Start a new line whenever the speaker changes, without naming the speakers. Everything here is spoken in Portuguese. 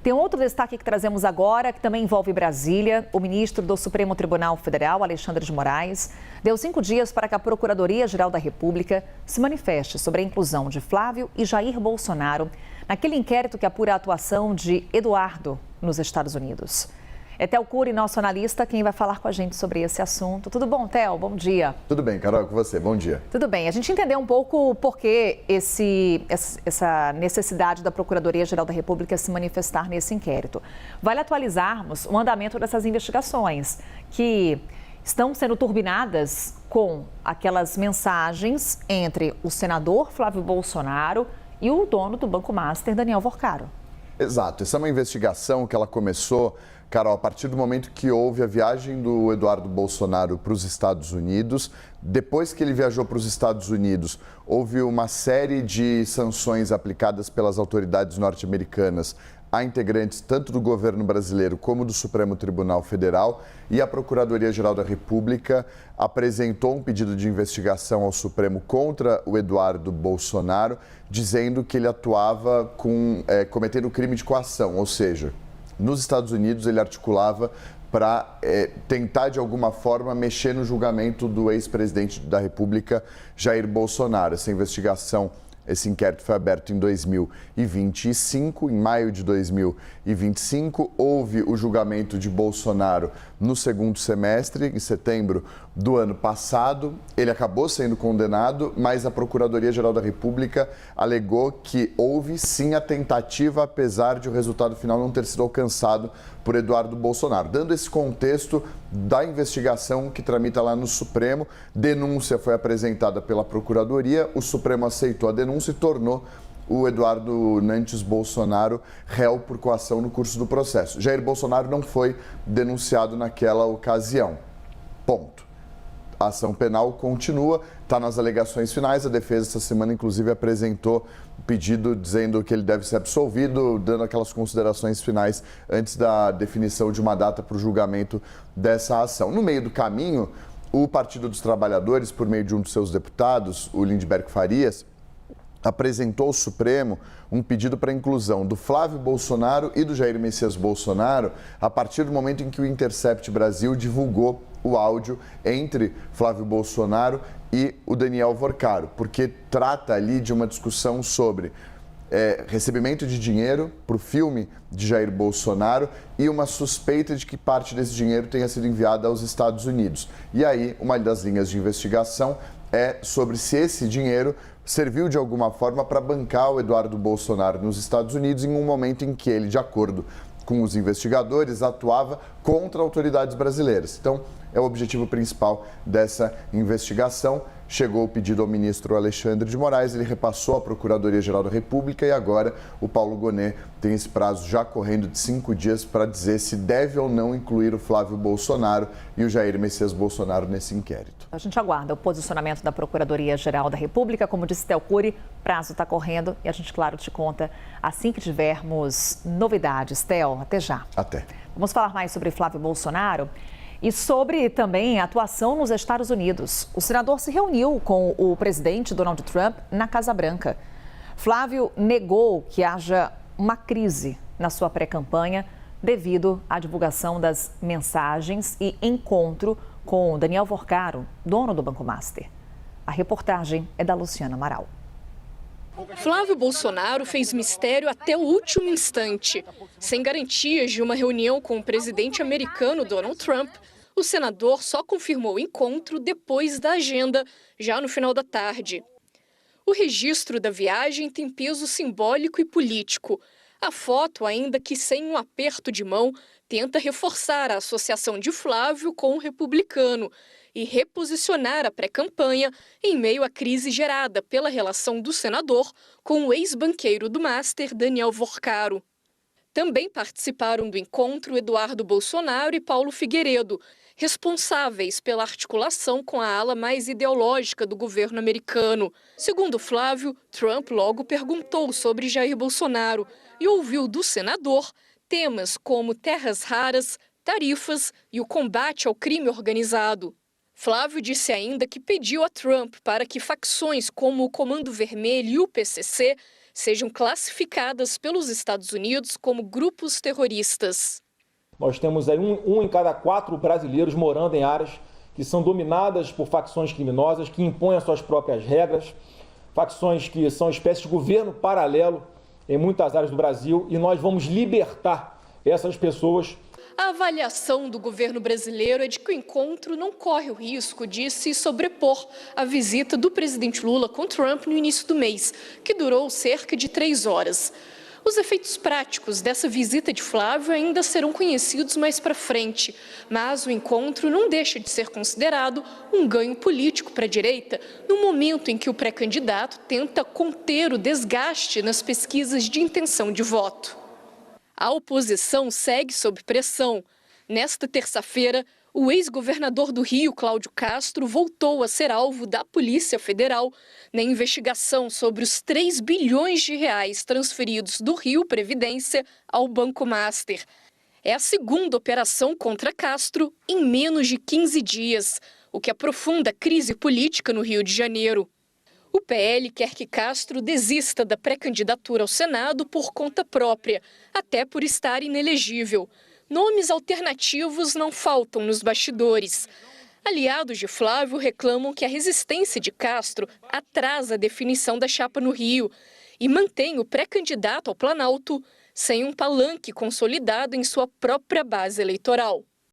Tem outro destaque que trazemos agora, que também envolve Brasília. O ministro do Supremo Tribunal Federal, Alexandre de Moraes, deu 5 dias para que a Procuradoria-Geral da República se manifeste sobre a inclusão de Flávio e Jair Bolsonaro naquele inquérito que apura a atuação de Eduardo nos Estados Unidos. É Theo Cury, nosso analista, quem vai falar com a gente sobre esse assunto. Tudo bom, Theo? Bom dia.
Tudo bem, Carol, com você. Bom dia.
Tudo bem. A gente entendeu um pouco por que essa necessidade da Procuradoria-Geral da República se manifestar nesse inquérito. Vale atualizarmos o andamento dessas investigações, que estão sendo turbinadas com aquelas mensagens entre o senador Flávio Bolsonaro e o dono do Banco Master, Daniel Vorcaro.
Exato. Essa é uma investigação que ela começou, Carol, a partir do momento que houve a viagem do Eduardo Bolsonaro para os Estados Unidos. Depois que ele viajou para os Estados Unidos, houve uma série de sanções aplicadas pelas autoridades norte-americanas a integrantes tanto do governo brasileiro como do Supremo Tribunal Federal, e a Procuradoria-Geral da República apresentou um pedido de investigação ao Supremo contra o Eduardo Bolsonaro, dizendo que ele atuava cometendo crime de coação, ou seja, nos Estados Unidos ele articulava para tentar de alguma forma mexer no julgamento do ex-presidente da República, Jair Bolsonaro. Esse inquérito foi aberto em 2025, em maio de 2025, houve o julgamento de Bolsonaro no segundo semestre, em setembro do ano passado. Ele acabou sendo condenado, mas a Procuradoria-Geral da República alegou que houve sim a tentativa, apesar de o resultado final não ter sido alcançado por Eduardo Bolsonaro. Dando esse contexto da investigação que tramita lá no Supremo, denúncia foi apresentada pela Procuradoria, o Supremo aceitou a denúncia e tornou o Eduardo Nantes Bolsonaro réu por coação no curso do processo. Jair Bolsonaro não foi denunciado naquela ocasião. Ponto. A ação penal continua, está nas alegações finais. A defesa, essa semana, inclusive, apresentou pedido dizendo que ele deve ser absolvido, dando aquelas considerações finais antes da definição de uma data para o julgamento dessa ação. No meio do caminho, o Partido dos Trabalhadores, por meio de um dos seus deputados, o Lindbergh Farias, apresentou ao Supremo um pedido para a inclusão do Flávio Bolsonaro e do Jair Messias Bolsonaro a partir do momento em que o Intercept Brasil divulgou o áudio entre Flávio Bolsonaro e o Daniel Vorcaro, porque trata ali de uma discussão sobre recebimento de dinheiro para o filme de Jair Bolsonaro e uma suspeita de que parte desse dinheiro tenha sido enviada aos Estados Unidos. E aí, uma das linhas de investigação é sobre se esse dinheiro serviu de alguma forma para bancar o Eduardo Bolsonaro nos Estados Unidos em um momento em que ele, de acordo com os investigadores, atuava contra autoridades brasileiras. Então, é o objetivo principal dessa investigação. Chegou o pedido ao ministro Alexandre de Moraes, ele repassou à Procuradoria-Geral da República e agora o Paulo Gonet tem esse prazo já correndo de 5 dias para dizer se deve ou não incluir o Flávio Bolsonaro e o Jair Messias Bolsonaro nesse inquérito.
A gente aguarda o posicionamento da Procuradoria-Geral da República. Como disse Theo Cury, prazo está correndo e a gente, claro, te conta assim que tivermos novidades. Theo, até já.
Até.
Vamos falar mais sobre Flávio Bolsonaro e sobre também a atuação nos Estados Unidos. O senador se reuniu com o presidente Donald Trump na Casa Branca. Flávio negou que haja uma crise na sua pré-campanha devido à divulgação das mensagens e encontro com Daniel Vorcaro, dono do Banco Master. A reportagem é da Luciana Amaral.
Flávio Bolsonaro fez mistério até o último instante. Sem garantias de uma reunião com o presidente americano Donald Trump, o senador só confirmou o encontro depois da agenda, já no final da tarde. O registro da viagem tem peso simbólico e político. A foto, ainda que sem um aperto de mão, tenta reforçar a associação de Flávio com o republicano e reposicionar a pré-campanha em meio à crise gerada pela relação do senador com o ex-banqueiro do Master, Daniel Vorcaro. Também participaram do encontro Eduardo Bolsonaro e Paulo Figueiredo, responsáveis pela articulação com a ala mais ideológica do governo americano. Segundo Flávio, Trump logo perguntou sobre Jair Bolsonaro e ouviu do senador temas como terras raras, tarifas e o combate ao crime organizado. Flávio disse ainda que pediu a Trump para que facções como o Comando Vermelho e o PCC sejam classificadas pelos Estados Unidos como grupos terroristas.
Nós temos aí um em cada 4 brasileiros morando em áreas que são dominadas por facções criminosas, que impõem as suas próprias regras, facções que são espécies de governo paralelo em muitas áreas do Brasil, e nós vamos libertar essas pessoas.
A avaliação do governo brasileiro é de que o encontro não corre o risco de se sobrepor à visita do presidente Lula com Trump no início do mês, que durou cerca de 3 horas. Os efeitos práticos dessa visita de Flávio ainda serão conhecidos mais para frente, mas o encontro não deixa de ser considerado um ganho político para a direita, no momento em que o pré-candidato tenta conter o desgaste nas pesquisas de intenção de voto. A oposição segue sob pressão. Nesta terça-feira, o ex-governador do Rio, Cláudio Castro, voltou a ser alvo da Polícia Federal na investigação sobre os 3 bilhões de reais transferidos do Rio Previdência ao Banco Master. É a segunda operação contra Castro em menos de 15 dias, o que aprofunda a crise política no Rio de Janeiro. O PL quer que Castro desista da pré-candidatura ao Senado por conta própria, até por estar inelegível. Nomes alternativos não faltam nos bastidores. Aliados de Flávio reclamam que a resistência de Castro atrasa a definição da chapa no Rio e mantém o pré-candidato ao Planalto sem um palanque consolidado em sua própria base eleitoral.